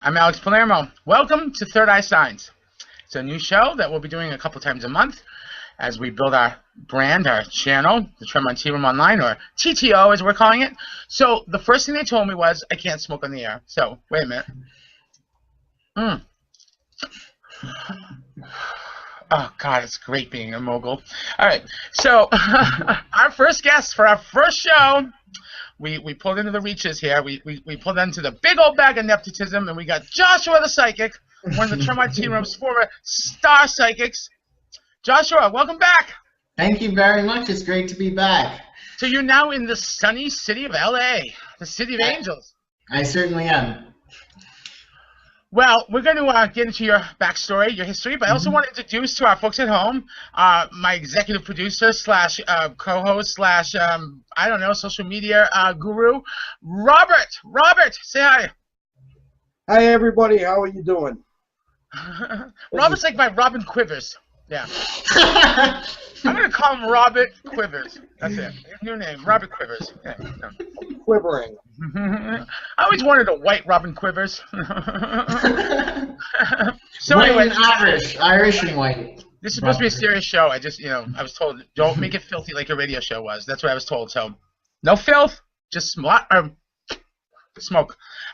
I'm Alex Palermo. Welcome to Third Eye Signs. It's a new show that we'll be doing a couple times a month as we build our brand, our channel, the Tremont Tea Room Online, or TTO as we're calling it. So the first thing they told me was I can't smoke on the air. So wait a minute. Oh, God, it's great being a mogul. All right, so our first guest for our first show, we pulled into the reaches here. We pulled into the big old bag of nepotism, and we got Joshua the Psychic, one of the Tremont Tea Room's former star psychics. Joshua, welcome back. Thank you very much. It's great to be back. So you're now in the sunny city of L.A., the city of angels. I certainly am. Well, we're going to get into your backstory, your history, but I also want to introduce to our folks at home my executive producer slash co-host slash, I don't know, social media guru, Robert. Robert, say hi. Hi, everybody. How are you doing? Robert's like my Robin Quivers. Yeah. I'm going to call him Robert Quivers. That's it. New name, Robert Quivers. Yeah, no. Quivering. I always wanted a white Robin Quivers. So White anyway, and Irish and white. this is supposed to be a serious show. I just, I was told don't make it filthy like a radio show was. That's what I was told. So, no filth, just smoke.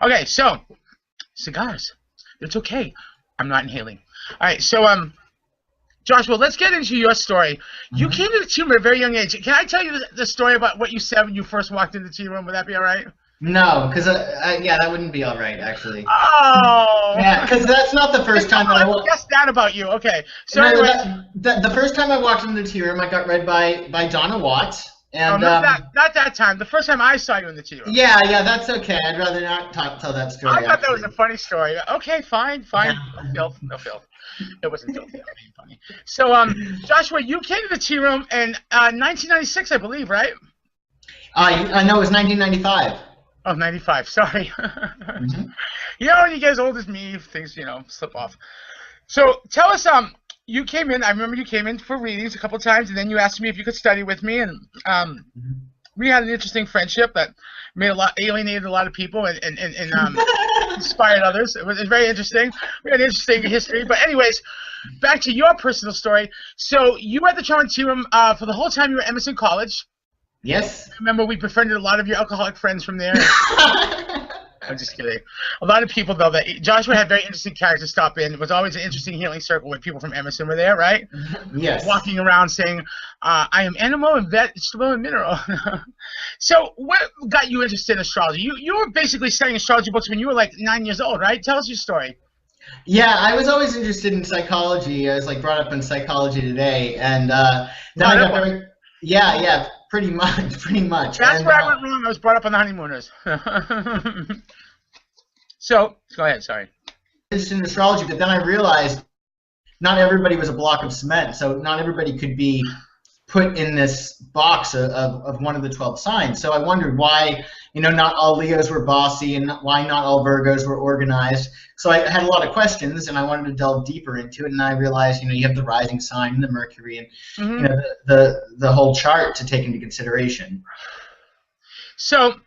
Okay, so cigars. It's okay. I'm not inhaling. All right, so Joshua, let's get into your story. You came to the tea room at a very young age. Can I tell you the story about what you said when you first walked into the tea room? Would that be all right? No, because yeah, that wouldn't be all right, actually. Oh. Yeah, because that's not the first time that I walked. Guess that about you. Okay. So No, anyway, the first time I walked into the tea room, I got read by Donna Watts. And not that time. The first time I saw you in the tea room. Yeah, that's okay. I'd rather not tell that story. I thought that was a funny story. Okay, fine. No filth. It wasn't filthy. That was funny. So, Joshua, you came to the tea room in 1996, I believe, right? I know it was 1995. Oh, 95. Sorry. You know, when you get as old as me, things, slip off. So, tell us, you came in, I remember you came in for readings a couple times, and then you asked me if you could study with me, and we had an interesting friendship that alienated a lot of people and inspired others. It was very interesting. We had an interesting history. But anyways, back to your personal story. So you were at the Tremont Tea Room for the whole time you were at Emerson College. Yes. I remember we befriended a lot of your alcoholic friends from there. I'm just kidding. A lot of people, though, that Joshua had very interesting characters stop in. It was always an interesting healing circle when people from Emerson were there, right? Yes. Walking around saying, I am animal and vegetable and mineral. So what got you interested in astrology? You were basically studying astrology books when you were like 9 years old, right? Tell us your story. Yeah, I was always interested in psychology. I was like brought up in psychology today, and then I got very pretty much. That's where I went wrong. I was brought up on the honeymooners. So go ahead. Sorry. Interested in astrology, but then I realized not everybody was a block of cement, so not everybody could be put in this box of one of the 12 signs. So I wondered why, not all Leos were bossy and why not all Virgos were organized. So I had a lot of questions, and I wanted to delve deeper into it, and I realized, you have the rising sign and the Mercury and, the whole chart to take into consideration. So,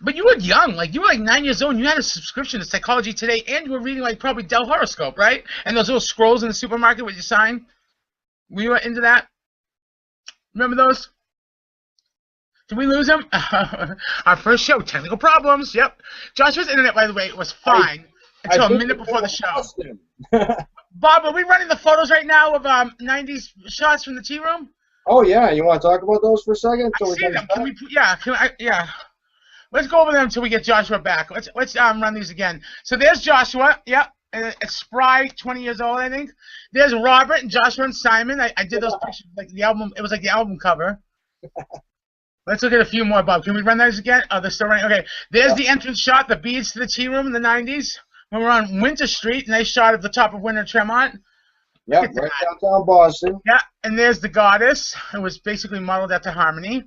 but you were young, you were 9 years old, and you had a subscription to Psychology Today, and you were reading probably Dell Horoscope, right? And those little scrolls in the supermarket with your sign. Were you into that? Remember those? Did we lose him? Our first show, technical problems. Yep. Joshua's internet, by the way, was fine until a minute before the show. Bob, are we running the photos right now of 90s shots from the tea room? Oh, yeah. You want to talk about those for a second? I see them. Can we? Yeah. Let's go over them until we get Joshua back. Let's run these again. So there's Joshua. Yep. It's spry, 20 years old, I think. There's Robert and Joshua and Simon. I did those pictures like the album. It was like the album cover. Let's look at a few more, Bob. Can we run those again? Oh, they're still running. Okay. There's the entrance shot, the beads to the tea room in the 90s. When we're on Winter Street, nice shot of the top of Winter Tremont. Yeah, right downtown Boston. Yeah, and there's the goddess. It was basically modeled after Harmony.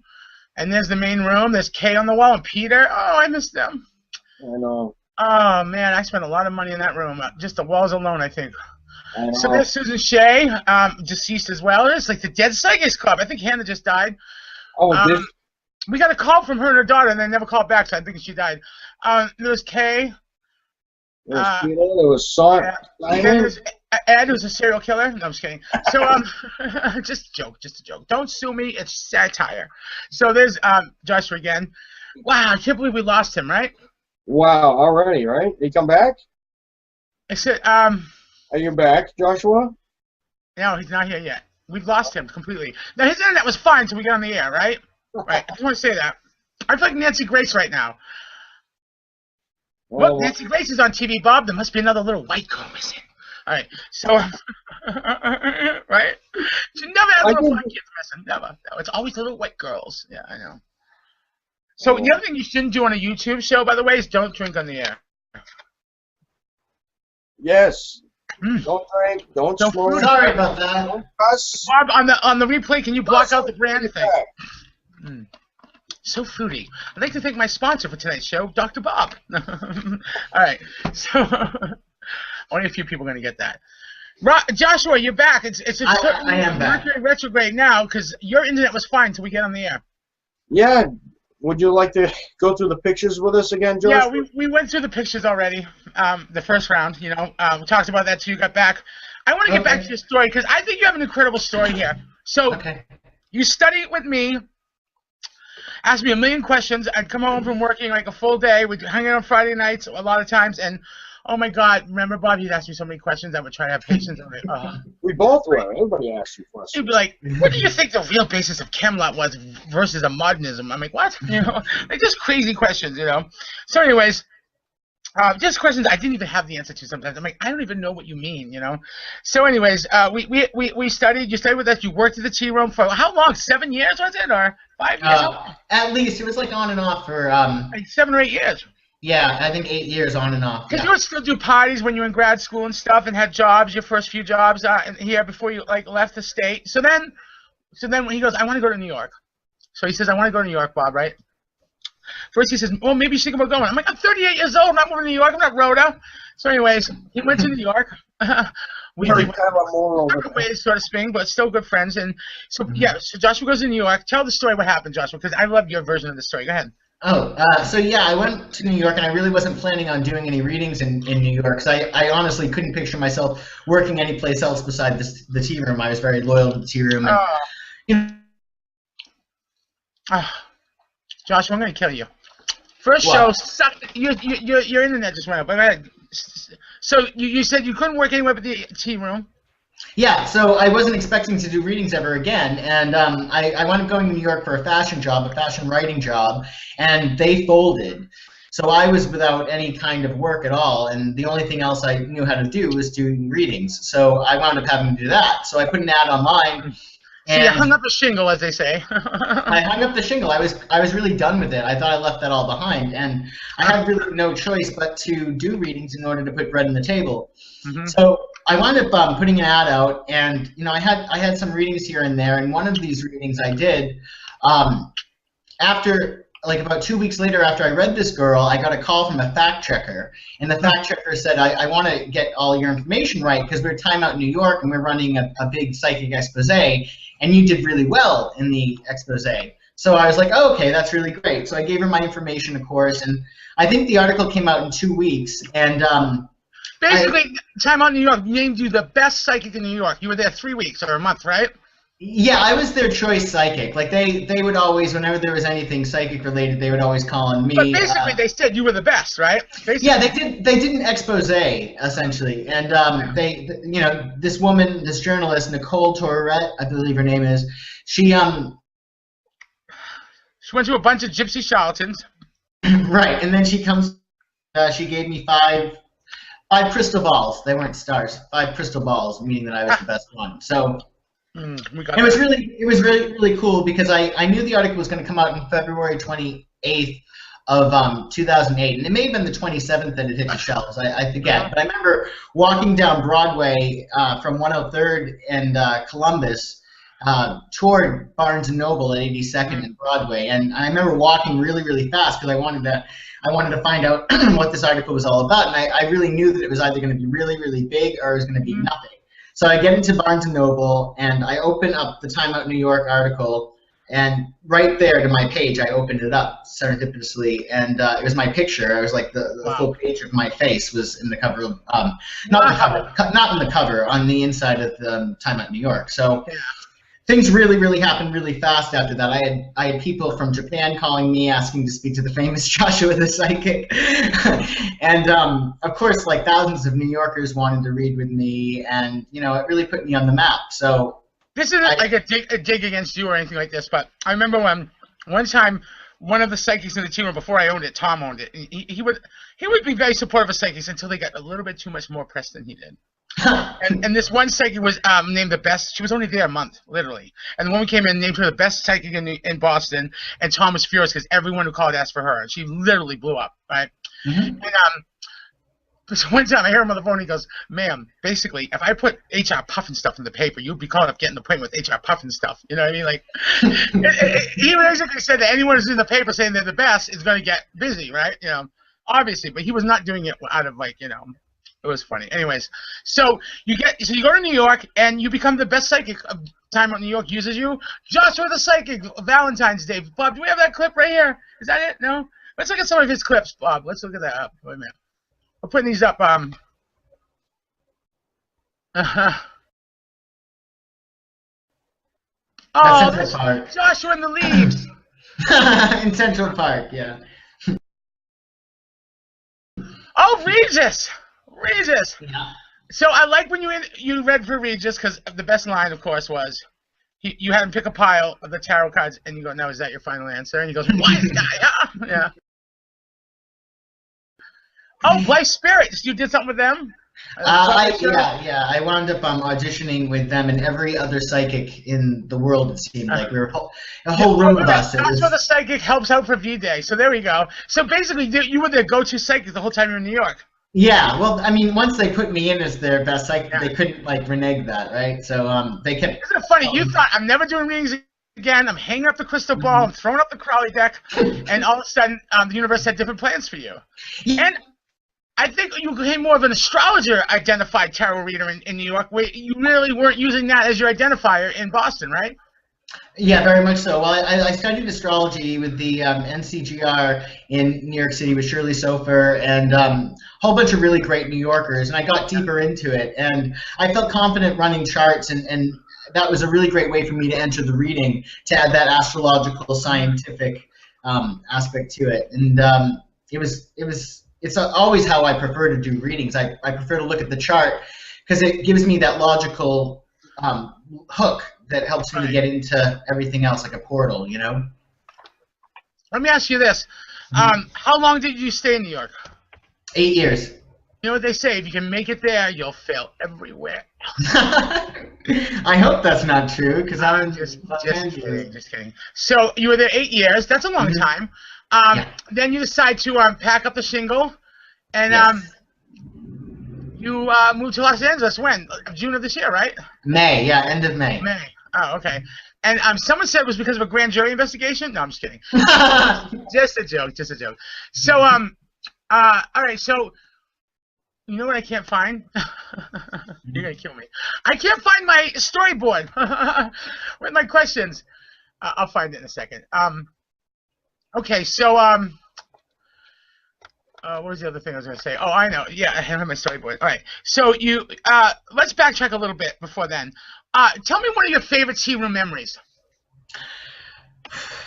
And there's the main room. There's Kay on the wall and Peter. Oh, I missed them. I know. Oh, man, I spent a lot of money in that room. Just the walls alone, I think. So there's Susan Shea, deceased as well. It's like the Dead Psychics Club. I think Hannah just died. Oh, we got a call from her and her daughter, and they never called back, so I think she died. There's Kay. There was Peter. There was Yeah. And Simon. there's Ed, who's a serial killer. No, I'm just kidding. So, just a joke, just a joke. Don't sue me. It's satire. So there's Joshua again. Wow, I can't believe we lost him, right? Wow, already, right? Did he come back? I said, Are you back, Joshua? no, he's not here yet. We've lost him completely. Now, his internet was fine until we got on the air, right? Right. I just want to say that. I feel like Nancy Grace right now. Well, Oh, Nancy Grace is on TV, Bob. There must be another little white girl missing. All right. So, right? She never has little black kids missing. Never. No, it's always little white girls. Yeah, I know. So, the other thing you shouldn't do on a YouTube show, by the way, is don't drink on the air. yes. Don't drink. Don't smoke. Sorry about that. Don't cuss. Bob, on the replay, can you block out the brand thing? So fruity. I'd like to thank my sponsor for tonight's show, Dr. Bob. All right. So, only a few people are going to get that. Joshua, you're back. It's a certain I am back. Mercury retrograde now because your internet was fine until we get on the air. Yeah. Would you like to go through the pictures with us again, Josh? Yeah, we went through the pictures already. The first round, you know. We talked about that till you got back. I want to get back to your story because I think you have an incredible story here. So, you studied with me. Asked me a million questions. I'd come home from working like a full day. We'd hang out on Friday nights a lot of times, and oh my God, remember Bob? You'd ask me so many questions. I would try to have patience. I'm like, oh. We both were. Everybody asked you questions. You'd be like, "What do you think the real basis of Camelot was versus a modernism?" I'm like, "What?" You know, like just crazy questions, you know. So, anyways. Just questions I didn't even have the answer to sometimes. I'm like, I don't even know what you mean, you know. So, anyways, we studied. You studied with us. You worked at the tea room for how long? 7 years was it, or 5 years? At least it was like on and off for like 7 or 8 years. Yeah, I think 8 years on and off. Because you would still do parties when you were in grad school and stuff, and had jobs. Your first few jobs here before you like left the state. So then when he goes, I want to go to New York. So he says, I want to go to New York, Bob, right? First he says, well, maybe you should think about going. I'm like, I'm 38 years old. I'm not going to New York. I'm not Rhoda. So anyways, he went to New York. We went different ways, so to speak, but still good friends. And so, yeah, so Joshua goes to New York. Tell the story what happened, Joshua, because I love your version of the story. Go ahead. So yeah, I went to New York, and I really wasn't planning on doing any readings in New York, because I honestly couldn't picture myself working any place else beside the tea room. I was very loyal to the tea room. And, you know, Joshua, I'm going to kill you. First show, your internet just went up. So you said you couldn't work anywhere but the tea room. Yeah, so I wasn't expecting to do readings ever again, and I wound up going to New York for a fashion job, a fashion writing job, and they folded. So I was without any kind of work at all, and the only thing else I knew how to do was doing readings. So I wound up having to do that. So I put an ad online. So you hung up a shingle, as they say. I hung up the shingle. I was really done with it. I thought I left that all behind, and I had really no choice but to do readings in order to put bread on the table. Mm-hmm. So I wound up putting an ad out, and you know, I had some readings here and there, and one of these readings I did after. Like about 2 weeks later, after I read this girl, I got a call from a fact checker, and the fact checker said, I want to get all your information right because we're time out in New York and we're running a big psychic expose, and you did really well in the expose. So I was like, oh, okay, that's really great. So I gave her my information, of course, and I think the article came out in 2 weeks, and basically, time out in New York named you the best psychic in New York. You were there 3 weeks or a month, right? Yeah, I was their choice psychic. Like they would always, whenever there was anything psychic related, they would always call on me. But basically, they said you were the best, right? Basically. Yeah, they did an expose essentially, and they, you know, this woman, this journalist, Nicole Tourette, I believe her name is, she went to a bunch of gypsy charlatans. Right, and then she comes, she gave me five crystal balls. They weren't stars. 5 crystal balls, meaning that I was the best one. So. It was really cool because I knew the article was going to come out on February 28th of 2008, and it may have been the 27th that it hit the shelves. I forget, but I remember walking down Broadway from 103rd and Columbus toward Barnes and Noble at 82nd and Broadway, and I remember walking really fast because I wanted to find out what this article was all about, and I really knew that it was either going to be really big or it was going to be nothing. So I get into Barnes & Noble, and I open up the Time Out New York article, And right there to my page, I opened it up serendipitously, and it was my picture. I was like the full page of my face was in the cover of not in the cover, on the inside of the Time Out New York. So things really happened really fast after that. I had people from Japan calling me asking to speak to the famous Joshua the Psychic, and of course, like thousands of New Yorkers wanted to read with me, and it really put me on the map. So. This isn't like a dig against you or anything like this, but I remember one time one of the psychics in the team, before I owned it, Tom owned it. He would be very supportive of psychics until they got a little bit too much more press than he did. and this one psychic was named the best. She was only there a month, literally. And the woman came in and named her the best psychic in Boston. And Tom was furious because everyone who called asked for her. And she literally blew up, right? And so one time I hear him on the phone, he goes, "Ma'am, basically, if I put HR Puffin stuff in the paper, you'd be caught up getting the point with HR Puffin stuff." You know what I mean? Like, he basically said that anyone who's in the paper saying they're the best is going to get busy, right? Obviously, but he was not doing it out of like, it was funny. Anyways, so you go to New York and you become the best psychic of Time Out New York uses you. Joshua the Psychic, Valentine's Day. Bob, do we have that clip right here? Is that it? No? Let's look at some of his clips, Bob. Let's look at that up. Wait a minute. I'm putting these up. Oh, Central Park. Joshua in the leaves. In Central Park, yeah. Oh, Regis. Yeah. So I like when you read for Regis, because the best line, of course, was you had him pick a pile of the tarot cards, and you go, "Now is that your final answer?" And he goes, "Wise guy, huh?" Yeah. Oh, Life Spirits. You did something with them? I wound up auditioning with them and every other psychic in the world. It seemed like we were a whole room of us. That's where the psychic helps out for V-Day. So there we go. So basically, you were their go-to psychic the whole time you were in New York. Yeah, well, I mean, once they put me in as their best psychic, they couldn't like renege that, right? So they kept. Isn't it funny? You thought, "I'm never doing readings again. I'm hanging up the crystal ball. I'm throwing up the Crowley deck," and all of a sudden, the universe had different plans for you. Yeah. And I think you became more of an astrologer-identified tarot reader in New York, where you really weren't using that as your identifier in Boston, right? Yeah, very much so. Well, I studied astrology with the NCGR in New York City with Shirley Sofer and a whole bunch of really great New Yorkers, and I got deeper into it, and I felt confident running charts, and that was a really great way for me to enter the reading, to add that astrological, scientific aspect to it, and it's always how I prefer to do readings. I prefer to look at the chart because it gives me that logical hook that helps me to get into everything else, like a portal, Let me ask you this. How long did you stay in New York? 8 years. You know what they say, if you can make it there, you'll fail everywhere. I hope that's not true, because I'm just kidding. So you were there 8 years. That's a long time. Then you decide to pack up the shingle, and you moved to Los Angeles when? June of this year, right? May, yeah, end of May. May. Oh, okay. And someone said it was because of a grand jury investigation. No, I'm just kidding. Just a joke. So, all right. So, you know what I can't find? You're gonna kill me. I can't find my storyboard with my questions. I'll find it in a second. Okay, so what was the other thing I was going to say? Oh, I know. Yeah, I have my storyboard. All right. So let's backtrack a little bit before then. Tell me one of your favorite tea room memories.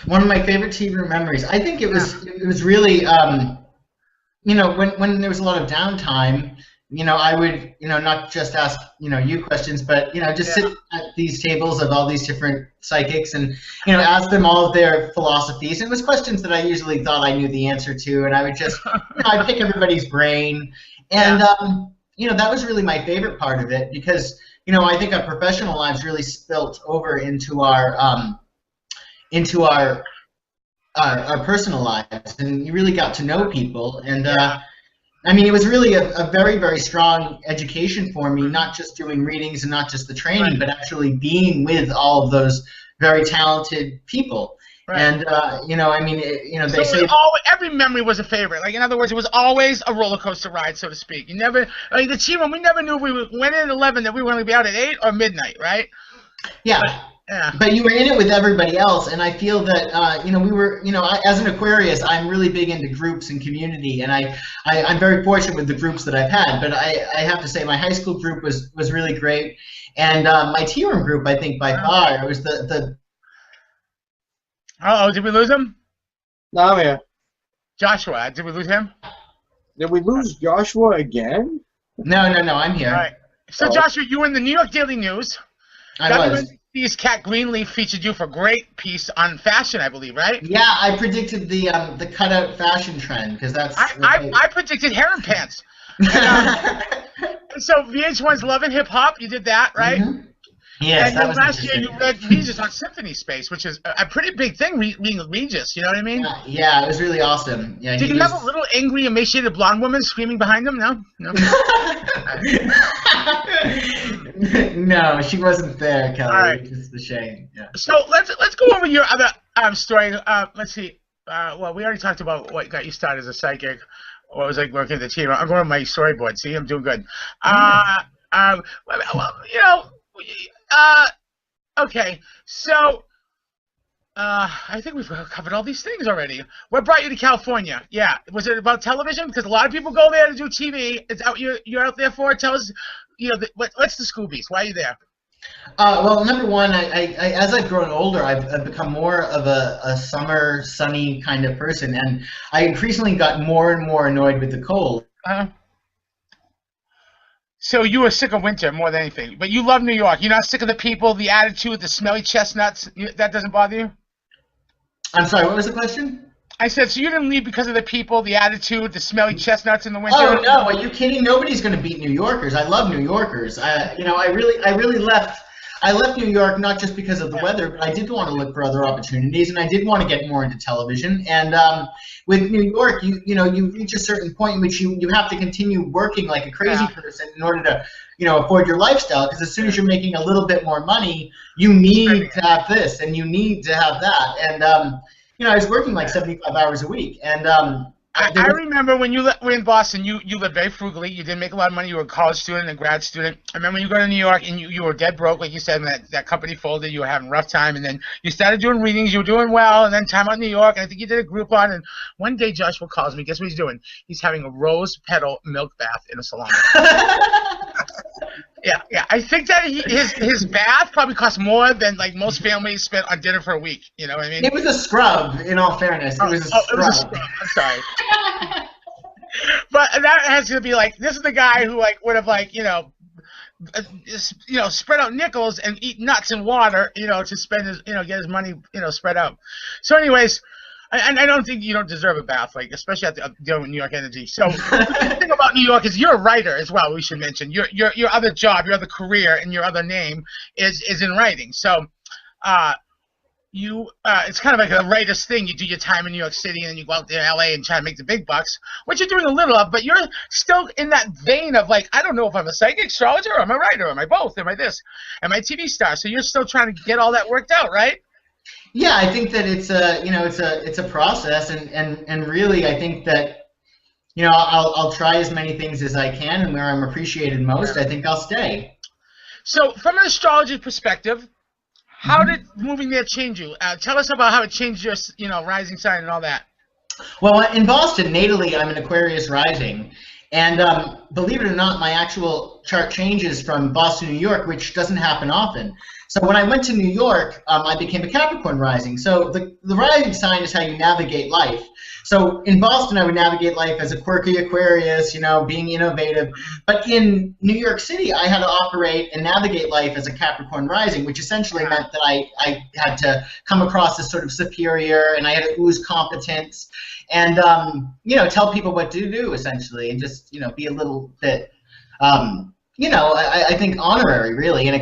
One of my favorite tea room memories. I think it was really, when there was a lot of downtime, I would, not just ask, you questions, but, just sit at these tables of all these different psychics and, ask them all of their philosophies. And it was questions that I usually thought I knew the answer to, and I would just, I'd pick everybody's brain. And, that was really my favorite part of it because, I think our professional lives really spilt over into our personal lives, and you really got to know people. And, it was really a very, very strong education for me, not just doing readings and not just the training, but actually being with all of those very talented people. Right. And, they say every memory was a favorite. Like, in other words, it was always a roller coaster ride, so to speak. You never, the tea room, we never knew if we went in at 11 that we were going to be out at 8 or midnight, right? Yeah. Yeah. But you were in it with everybody else, and I feel that we were, as an Aquarius, I'm really big into groups and community, and I'm very fortunate with the groups that I've had. But I have to say, my high school group was really great, and my tea room group, I think by far, it was the. Oh, did we lose him? No, I'm here. Joshua, did we lose him? Did we lose Joshua again? No, I'm here. All right. So, Joshua, you were in the New York Daily News. I was. WNBC's Cat Greenleaf featured you for a great pice on fashion, I believe, right? Yeah, I predicted the cutout fashion trend because that's. I predicted harem pants. So VH1's Love and Hip Hop, you did that, right? Mm-hmm. Yes, and that then was last year you read Regis on Symphony Space, which is a pretty big thing, reading Regis, you know what I mean? Yeah, it was really awesome. Yeah, did you have a little angry, emaciated blonde woman screaming behind him? No? No, she wasn't there, Kelly. All right. Which is a shame. Yeah. So let's go over your other story. Let's see. Well, we already talked about what got you started as a psychic. What was like working at the team? I'm going to my storyboard. See, I'm doing good. Okay. So I think we've covered all these things already. What brought you to California? Yeah, was it about television? Because a lot of people go there to do TV. It's out you're out there for. Tell us, what's the Scoobies? Why are you there? Well, number one, I as I've grown older, I've become more of a summer sunny kind of person, and I increasingly got more and more annoyed with the cold. So you were sick of winter more than anything, but you love New York. You're not sick of the people, the attitude, the smelly chestnuts. That doesn't bother you? I'm sorry, what was the question? I said, so you didn't leave because of the people, the attitude, the smelly chestnuts in the winter? Oh no, are you kidding? Nobody's going to beat New Yorkers. I love New Yorkers. I really left. I left New York not just because of the weather, but I did want to look for other opportunities, and I did want to get more into television. And with New York, you reach a certain point in which you have to continue working like a crazy person in order to afford your lifestyle. Because as soon as you're making a little bit more money, you need to have this and you need to have that. And I was working like 75 hours a week, and I remember when you were in Boston, you lived very frugally. You didn't make a lot of money. You were a college student and a grad student. I remember when you go to New York and you were dead broke, like you said, and that company folded. You were having a rough time, and then you started doing readings. You were doing well, and then time out in New York, and I think you did a Groupon. And one day Joshua calls me. Guess what he's doing? He's having a rose petal milk bath in a salon. Yeah. I think that his bath probably cost more than like most families spent on dinner for a week. You know what I mean? It was a scrub, in all fairness. It was a scrub. I'm sorry. But that has to be like, this is the guy who like would have like spread out nickels and eat nuts and water, to spend his, get his money, spread out. So anyways, I don't think you don't deserve a bath, like especially at dealing with New York Energy. So the thing about New York is you're a writer as well. We should mention your other job, your other career, and your other name is in writing. So it's kind of like a writer's thing. You do your time in New York City, and then you go out there to LA and try to make the big bucks, which you're doing a little of, but you're still in that vein of like, I don't know if I'm a psychic, astrologer, or am I a writer, or am I both, am I this, am I a TV star? So you're still trying to get all that worked out, right? Yeah, I think that it's a process, and really I think that I'll try as many things as I can, and where I'm appreciated most, I think I'll stay. So from an astrology perspective, how did moving there change you? Tell us about how it changed your rising sign and all that. Well, in Boston, natally, I'm an Aquarius rising. And believe it or not, my actual chart changes from Boston to New York, which doesn't happen often. So when I went to New York, I became a Capricorn rising. So the rising sign is how you navigate life. So in Boston, I would navigate life as a quirky Aquarius, being innovative. But in New York City, I had to operate and navigate life as a Capricorn rising, which essentially meant that I had to come across as sort of superior, and I had to ooze competence, and tell people what to do essentially, and just be a little bit I think honorary really, and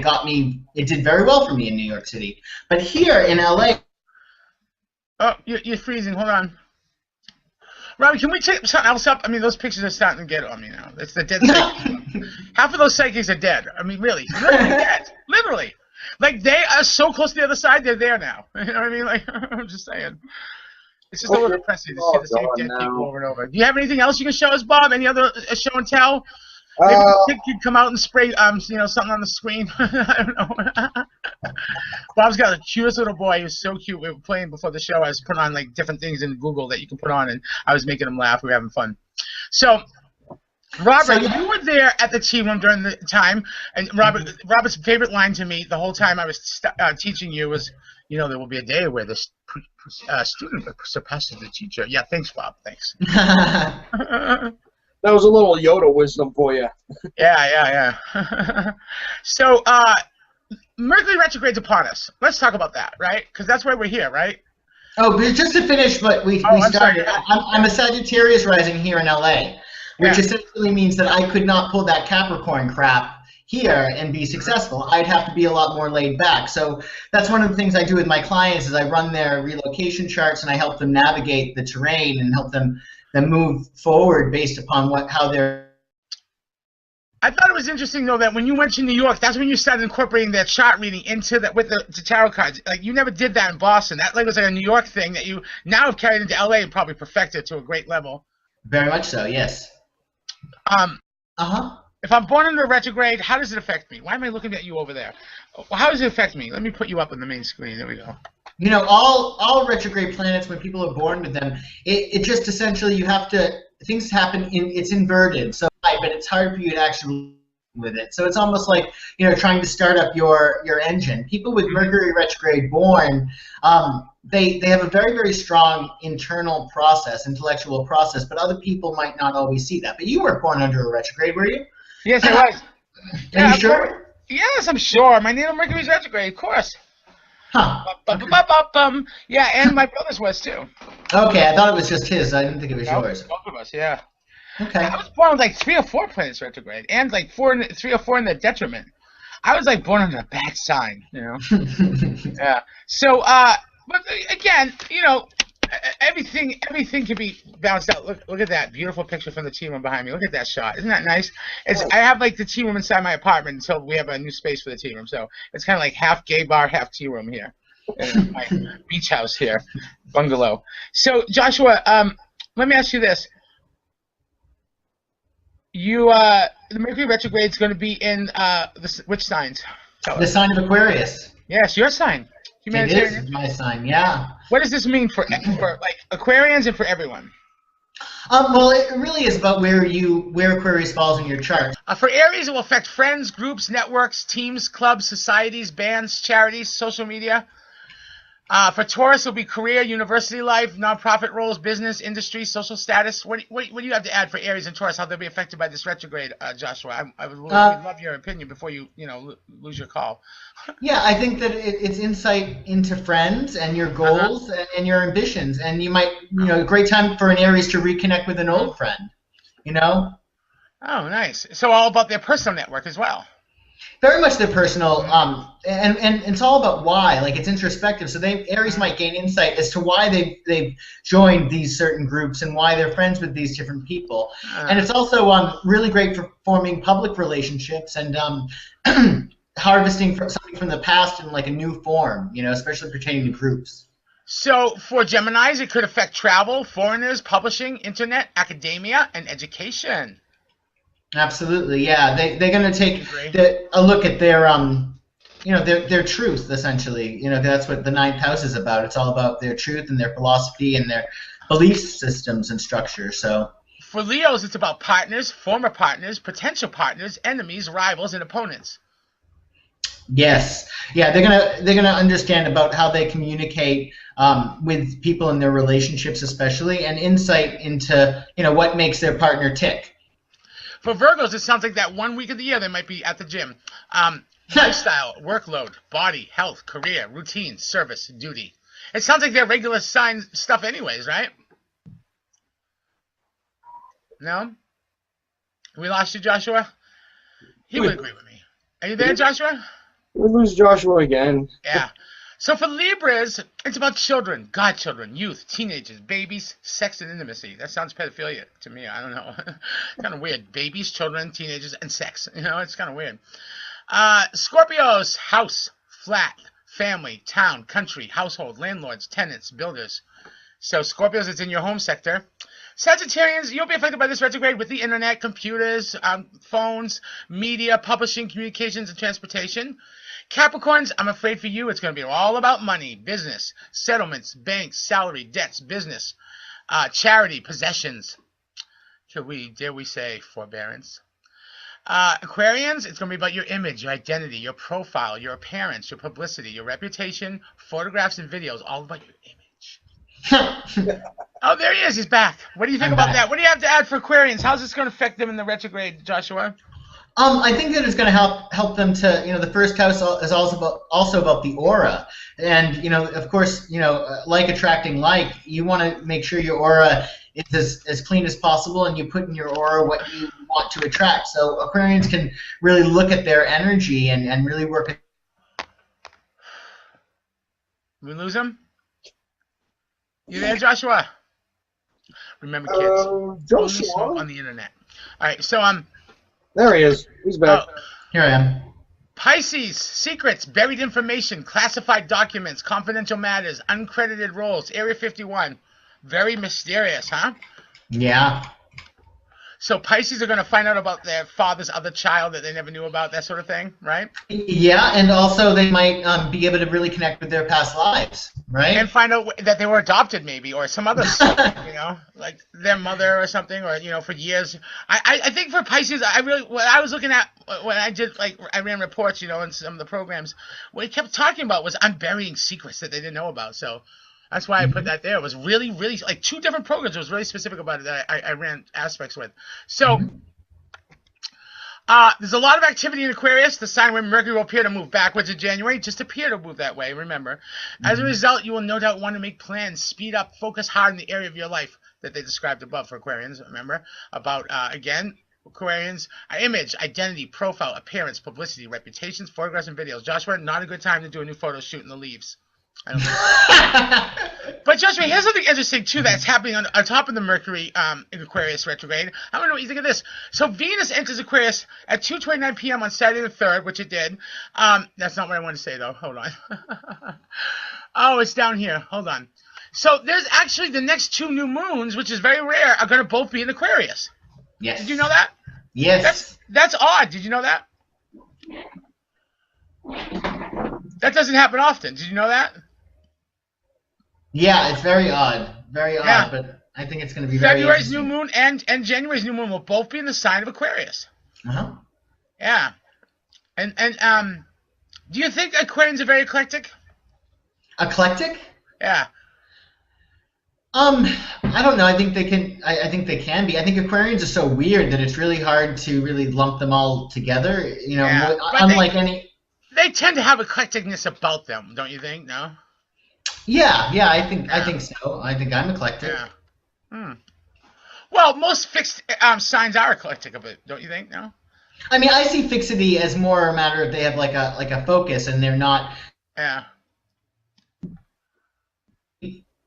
it did very well for me in New York City. But here in LA, oh, you're freezing. Hold on. Robbie, can we take something else up? I mean, those pictures are starting to get on me now. It's the dead psychics. Half of those psychics are dead. I mean, really. Literally dead. Literally. Like, they are so close to the other side, they're there now. You know what I mean? Like, I'm just saying. It's just a little depressing to see the same dead people over and over. Do you have anything else you can show us, Bob? Any other show and tell? Maybe the kid could come out and spray, something on the screen. I don't know. Bob's got the cutest little boy. He was so cute. We were playing before the show. I was putting on like different things in Google that you can put on, and I was making him laugh. We were having fun. So, Robert, you were there at the tea room during the time, and Robert's favorite line to me the whole time I was teaching you was, there will be a day where the student surpasses the teacher. Yeah, thanks, Bob. Thanks. That was a little Yoda wisdom for you. Yeah. So, Mercury retrogrades upon us. Let's talk about that, right? Because that's why we're here, right? Oh, but just to finish what we started, I'm a Sagittarius rising here in LA, which essentially means that I could not pull that Capricorn crap here and be successful. I'd have to be a lot more laid back. So that's one of the things I do with my clients is I run their relocation charts and I help them navigate the terrain and help them move forward based upon how they're. I thought it was interesting though that when you went to New York, that's when you started incorporating that chart reading into that with the tarot cards. Like you never did that in Boston. That was like a New York thing that you now have carried into LA and probably perfected to a great level. Very much so, yes. If I'm born under retrograde, how does it affect me? Why am I looking at you over there? How does it affect me? Let me put you up on the main screen. There we go. All retrograde planets, when people are born with them, it just essentially things happen it's inverted. So, but it's hard for you to actually with it. So it's almost like trying to start up your engine. People with Mercury retrograde born, they have a very, very strong internal process, intellectual process, but other people might not always see that. But you were born under a retrograde, were you? Yes, I was. Are you sure? Yes, I'm sure. My natal Mercury's retrograde, of course. Huh. Yeah, and my brother's was too. Okay, I thought it was just his. I didn't think it was yours. Both of us, yeah. Okay. I was born with like 3 or 4 planets retrograde, and like 3 or 4 in the detriment. I was like born under a bad sign, Yeah. So, but again, everything can be balanced out. Look at that beautiful picture from the tea room behind me. Look at that shot. Isn't that nice? I have like the tea room inside my apartment until we have a new space for the tea room. So it's kind of like half gay bar, half tea room here. In my beach house here, bungalow. So Joshua, let me ask you this. The Mercury retrograde is going to be in which signs? The sign of Aquarius. Yes, your sign. Humanitarian. It is my sign, yeah. What does this mean for like Aquarians and for everyone? Well, it really is about where Aquarius falls in your chart. For Aries, it will affect friends, groups, networks, teams, clubs, societies, bands, charities, social media. For Taurus, it'll be career, university life, nonprofit roles, business, industry, social status. What do you have to add for Aries and Taurus? How they'll be affected by this retrograde, Joshua? I would love your opinion before you lose your call. Yeah, I think that it's insight into friends and your goals and your ambitions, and you might a great time for an Aries to reconnect with an old friend. Oh, nice. So all about their personal network as well. Very much their personal, and it's all about why. Like it's introspective. So Aries might gain insight as to why they've joined these certain groups and why they're friends with these different people. And it's also really great for forming public relationships and harvesting something from the past in like a new form. Especially pertaining to groups. So for Geminis, it could affect travel, foreigners, publishing, internet, academia, and education. Absolutely, yeah. They're going to take a look at their their truth essentially. That's what the 9th house is about. It's all about their truth and their philosophy and their belief systems and structure. So for Leos, it's about partners, former partners, potential partners, enemies, rivals, and opponents. Yes, yeah. They're gonna understand about how they communicate with people in their relationships, especially, and insight into what makes their partner tick. For Virgos, it sounds like that 1 week of the year they might be at the gym. Lifestyle, workload, body, health, career, routine, service, duty. It sounds like their regular sign stuff anyways, right? No? We lost you, Joshua? He would agree with me. Are you there, Joshua? We lose Joshua again. Yeah. So for Libras, it's about children, godchildren, youth, teenagers, babies, sex, and intimacy. That sounds pedophilia to me. I don't know. Kind of weird. Babies, children, teenagers, and sex. It's kind of weird. Scorpios, house, flat, family, town, country, household, landlords, tenants, builders. So Scorpios, it's in your home sector. Sagittarians, you'll be affected by this retrograde with the internet, computers, phones, media, publishing, communications, and transportation. Capricorns, I'm afraid for you, it's going to be all about money, business, settlements, banks, salary, debts, business, charity, possessions. Dare we say forbearance? Aquarians, it's going to be about your image, your identity, your profile, your appearance, your publicity, your reputation, photographs and videos, all about your image. Oh, there he is. He's back. What do you think about that? What do you have to add for Aquarians? How's this going to affect them in the retrograde, Joshua? I think that it's going to help them to, the first house is also about the aura, and of course, like attracting like, you want to make sure your aura is as clean as possible, and you put in your aura what you want to attract. So Aquarians can really look at their energy and really work. We lose him? You there, Joshua? Remember, kids, Joshua? only smoke on the internet. All right, so there he is. He's back. Here I am. Pisces, secrets, buried information, classified documents, confidential matters, uncredited roles, Area 51. Very mysterious, huh? Yeah. So Pisces are going to find out about their father's other child that they never knew about, that sort of thing, right? Yeah, and also they might be able to really connect with their past lives, right? And find out that they were adopted, maybe, or some other, like their mother or something, or for years. I think for Pisces, what I was looking at when I ran reports, in some of the programs, what he kept talking about was unburying secrets that they didn't know about. So that's why I put that there. It was really, really, like 2 different programs. It was really specific about it that I ran aspects with. So there's a lot of activity in Aquarius, the sign where Mercury will appear to move backwards in January, just appear to move that way, remember. As a result, you will no doubt want to make plans, speed up, focus hard in the area of your life that they described above for Aquarians, remember, about, again, Aquarians, image, identity, profile, appearance, publicity, reputations, photographs, and videos. Joshua, not a good time to do a new photo shoot in the leaves. I don't think. But Joshua, here's something interesting too that's happening on top of the Mercury in Aquarius retrograde. I don't know what you think of this. So Venus enters Aquarius at 2:29 p.m. on Saturday the 3rd, which it did. That's not what I want to say though. Hold on. Oh, it's down here. Hold on. So there's actually the next 2 new moons, which is very rare, are going to both be in Aquarius. Yes. Did you know that? Yes. That's odd. Did you know that? That doesn't happen often. Did you know that? Yeah, it's very odd. Very odd, Yeah. but I think it's going to be very February's interesting. new moon and January's new moon will both be in the sign of Aquarius. Uh-huh. Yeah. And do you think Aquarians are very eclectic? Eclectic? Yeah. I don't know. I think they can. I think they can be. I think Aquarians are so weird that it's really hard to really lump them all together. Yeah, but unlike any. They tend to have eclecticness about them, don't you think? No. Yeah. I think so. I think I'm eclectic. Yeah. Well, most fixed signs are eclectic of it, don't you think? No. I mean, I see fixity as more a matter of they have like a focus and they're not. Yeah.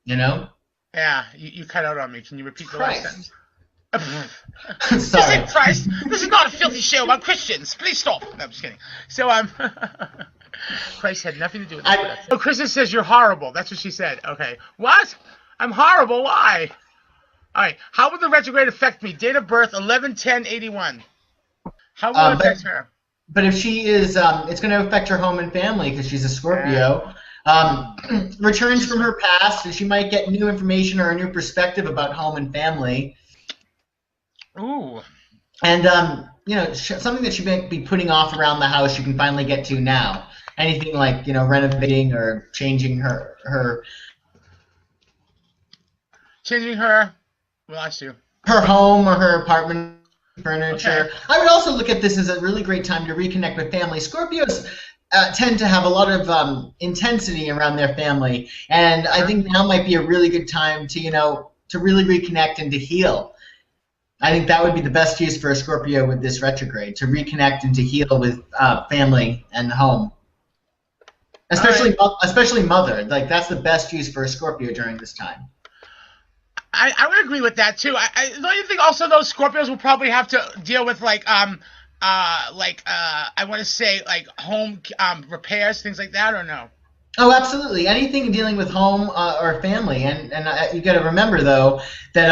Yeah. You cut out on me. Can you repeat the last sentence? Sorry. Christ, this is not a filthy show about Christians. Please stop. No, I'm just kidding. So, Christ had nothing to do with this. Oh, Kristen says you're horrible. That's what she said. Okay. What? I'm horrible. Why? All right. How will the retrograde affect me? Date of birth 11/10/81. How will it affect her? But if she is, it's going to affect her home and family because she's a Scorpio. Returns from her past, and she might get new information or a new perspective about home and family. Ooh. And something that she might be putting off around the house, you can finally get to now. Anything like renovating or changing her. Changing her. We lost you. Her home or her apartment furniture. Okay. I would also look at this as a really great time to reconnect with family. Scorpios tend to have a lot of intensity around their family, and I think now might be a really good time to really reconnect and to heal. I think that would be the best use for a Scorpio with this retrograde, to reconnect and to heal with family and home. Especially mother. Like, that's the best use for a Scorpio during this time. I would agree with that too. Don't you think also those Scorpios will probably have to deal with I want to say like home repairs, things like that, or no? Oh, absolutely. Anything dealing with home or family, and you got to remember though that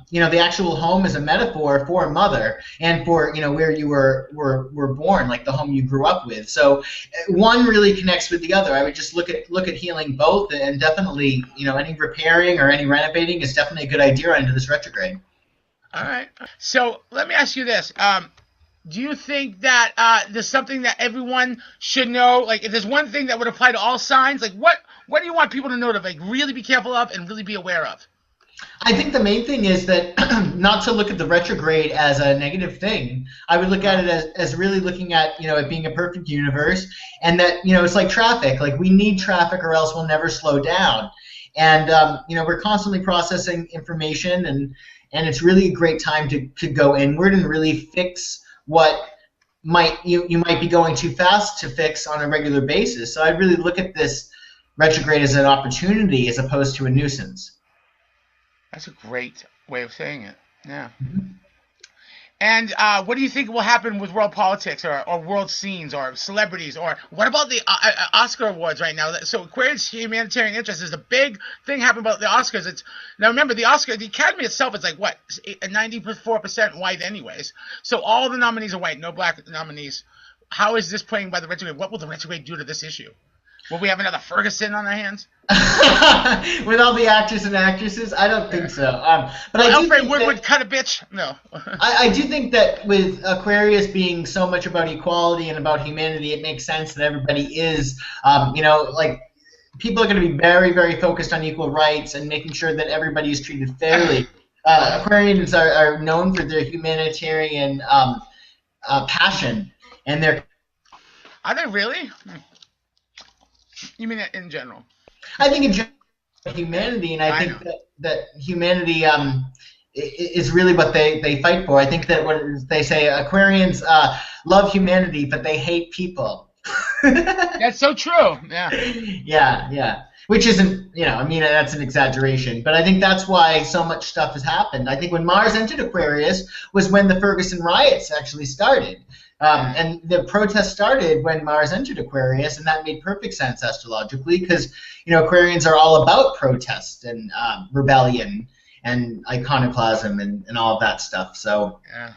the actual home is a metaphor for a mother and for where you were born, like the home you grew up with. So one really connects with the other. I would just look at healing both, and definitely any repairing or any renovating is definitely a good idea into this retrograde. All right. So let me ask you this. Do you think that there's something that everyone should know? Like, if there's one thing that would apply to all signs, like what do you want people to know to like really be careful of and really be aware of? I think the main thing is that not to look at the retrograde as a negative thing. I would look at it as really looking at it being a perfect universe, and that it's like traffic. Like we need traffic, or else we'll never slow down. And we're constantly processing information, and it's really a great time to go inward and really fix what you might be going too fast to fix on a regular basis. So I'd really look at this retrograde as an opportunity as opposed to a nuisance. That's a great way of saying it. Yeah. And what do you think will happen with world politics or world scenes or celebrities? Or what about the Oscar awards right now? So Aquarius humanitarian interest is a big thing happening about the Oscars. Now remember, the Academy itself is like what, 94% white anyways. So all the nominees are white, no black nominees. How is this playing by the retrograde? What will the retrograde do to this issue? Will we have another Ferguson on our hands? With all the actors and actresses, I don't think so. But well, I do Alfred think Woodward that, cut a bitch. No. I do think that with Aquarius being so much about equality and about humanity, it makes sense that everybody is, like people are going to be very, very focused on equal rights and making sure that everybody is treated fairly. Aquarians are known for their humanitarian passion, and their. Are they really? You mean in general? I think in general, humanity, and I think that humanity is really what they fight for. I think that when they say Aquarians love humanity, but they hate people. That's so true. Yeah. Yeah. Which isn't, that's an exaggeration. But I think that's why so much stuff has happened. I think when Mars entered Aquarius was when the Ferguson riots actually started. And the protest started when Mars entered Aquarius, and that made perfect sense astrologically because, Aquarians are all about protest and rebellion and iconoclasm and all of that stuff. So. Yeah.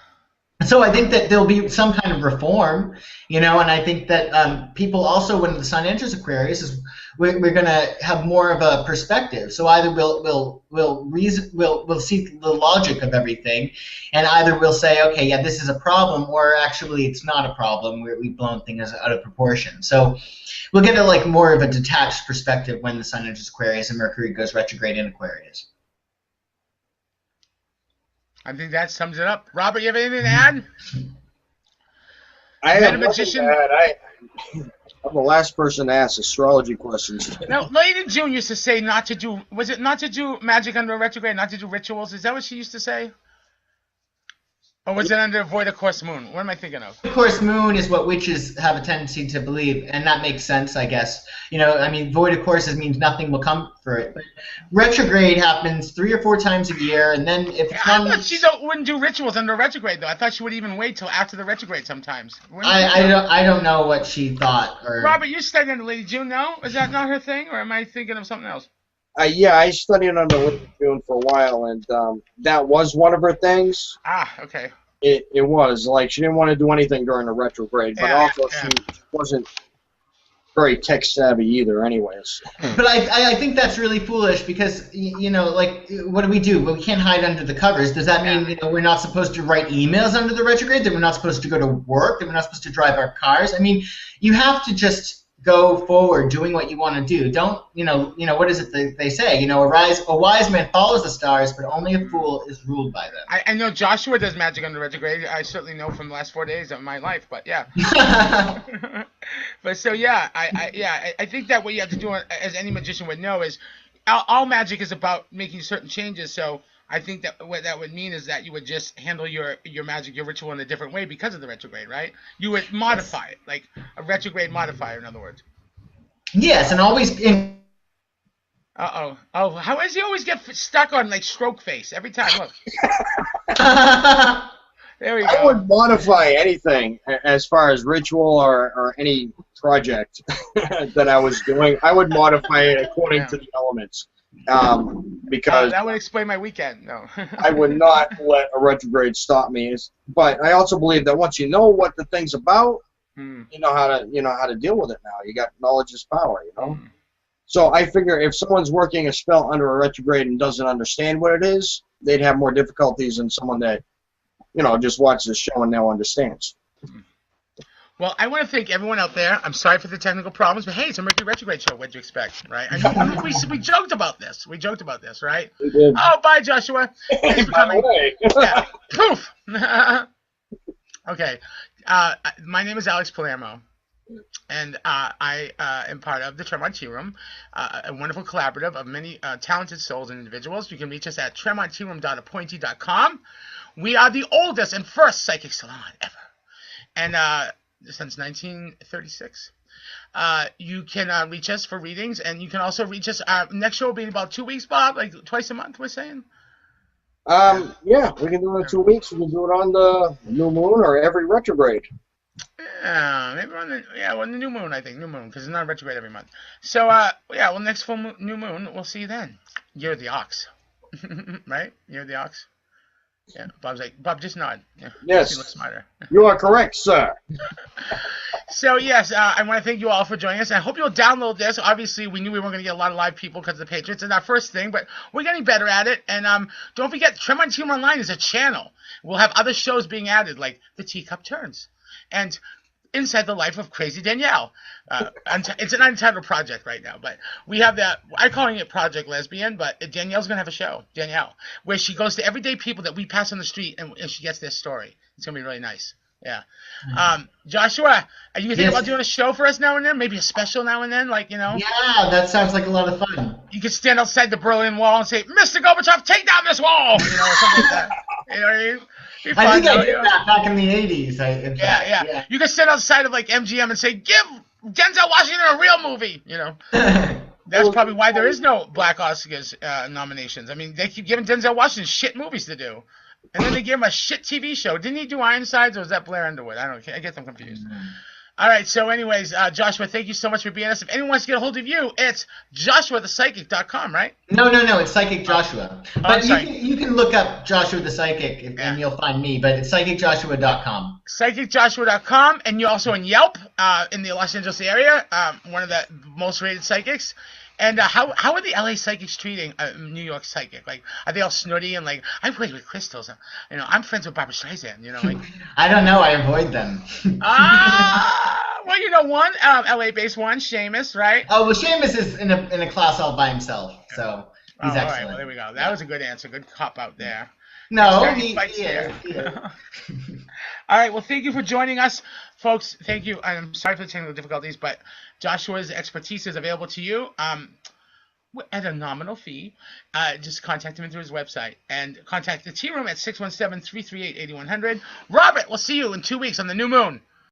So I think that there'll be some kind of reform, and I think that people also, when the sun enters Aquarius, we're going to have more of a perspective. So either we'll see the logic of everything, and either we'll say, okay, yeah, this is a problem, or actually it's not a problem. We've blown things out of proportion. So we'll get a more of a detached perspective when the sun enters Aquarius and Mercury goes retrograde in Aquarius. I think that sums it up. Robert, you have anything to add? I have nothing to add. I'm the last person to ask astrology questions. Now, Lady June used to say not to do. Was it not to do magic under a retrograde, not to do rituals? Is that what she used to say? Or was it under Void of Course Moon? What am I thinking of? Of course, moon is what witches have a tendency to believe, and that makes sense, I guess. Void of courses means nothing will come for it. But retrograde happens 3 or 4 times a year, and then if it comes... I thought she wouldn't do rituals under retrograde, though. I thought she would even wait till after the retrograde sometimes. I don't know what she thought. Or... Robert, you studied under Lady June, no? Is that not her thing, or am I thinking of something else? Yeah, I studied under Lady June for a while, and that was one of her things. Ah, okay. It was like she didn't want to do anything during the retrograde, but also she wasn't very tech savvy either, anyways. But I think that's really foolish because what do? Well, we can't hide under the covers. Does that mean we're not supposed to write emails under the retrograde? That we're not supposed to go to work? That we're not supposed to drive our cars? I mean, you have to just go forward doing what you want to do. Don't what is it they say? A wise man follows the stars, but only a fool is ruled by them. I know Joshua does magic under retrograde. I certainly know from the last 4 days of my life, but yeah. But so yeah, I think that what you have to do, as any magician would know, is all magic is about making certain changes. So I think that what that would mean is that you would just handle your magic, your ritual in a different way because of the retrograde, right? You would modify it, like a retrograde modifier, in other words. Yes, and always in. Oh, how does he always get stuck on like stroke face every time? Look. There we I go. would modify anything as far as ritual or any project that I was doing. I would modify it according to the elements, because that would explain my weekend. No. I would not let a retrograde stop me. But I also believe that once you know what the thing's about, you know how to deal with it now. You got knowledge is power, you know. So I figure if someone's working a spell under a retrograde and doesn't understand what it is, they'd have more difficulties than someone that, just watches the show and now understands. Well, I want to thank everyone out there. I'm sorry for the technical problems, but hey, it's a Mercury retrograde show. What'd you expect, right? I know we joked about this. We joked about this, right? We did. Oh, bye, Joshua. Thanks for coming. Yeah. Poof. Okay. My name is Alex Palermo, and I am part of the Tremont Tea Room, a wonderful collaborative of many talented souls and individuals. You can reach us at tremonttearoom.appointee.com. We are the oldest and first psychic salon ever, and since 1936. You can reach us for readings, and you can also reach us. Next show will be in about 2 weeks, Bob, like twice a month, we're saying? Yeah, we can do it in 2 weeks. We can do it on the new moon or every retrograde. Yeah, maybe on the new moon, I think. New moon, because it's not retrograde every month. So, next full new moon, we'll see you then. You're the ox. Right? You're the ox? Yeah, Bob's like, Bob, just nod. Yeah, yes. You look smarter. You are correct, sir. So, yes, I want to thank you all for joining us. I hope you'll download this. Obviously, we knew we weren't going to get a lot of live people because of the Patriots. It's our first thing, but we're getting better at it. And don't forget, Tremont Team Online is a channel. We'll have other shows being added, like The Teacup Turns and Inside the Life of Crazy Danielle. It's an untitled project right now, but we have that. I'm calling it Project Lesbian, but Danielle's going to have a show, Danielle, where she goes to everyday people that we pass on the street and she gets their story. It's going to be really nice. Yeah. Joshua, are you thinking about doing a show for us now and then? Maybe a special now and then, Yeah, that sounds like a lot of fun. You could stand outside the Berlin Wall and say, Mr. Gorbachev, take down this wall! Or something like that. You know what I mean? I think I did that back in the 80s. Yeah. You could sit outside of MGM and say, give Denzel Washington a real movie, That's probably why there is no Black Oscars nominations. I mean, they keep giving Denzel Washington shit movies to do. And then they gave him a shit TV show. Didn't he do Ironsides, or was that Blair Underwood? I get them confused. All right, so anyways, Joshua, thank you so much for being us. If anyone wants to get a hold of you, it's joshuathepsychic.com, right? No, it's Psychic Joshua. But you can look up Joshua the Psychic, and you'll find me, but it's psychicjoshua.com. Psychicjoshua.com, and you're also in Yelp in the Los Angeles area, one of the most rated psychics. And how are the LA psychics treating New York psychic? Are they all snooty and I play with crystals? I'm friends with Barbara Streisand. I don't know. I avoid them. Well, one LA-based one, Seamus, right? Oh well, Seamus is in a class all by himself, so he's excellent. All right, well there we go. That was a good answer. Good cop out there. No, he is. All right, well, thank you for joining us, folks. Thank you. I'm sorry for the technical difficulties, but Joshua's expertise is available to you at a nominal fee. Just contact him through his website and contact the Tea Room at 617-338-8100. Robert, we'll see you in 2 weeks on the new moon.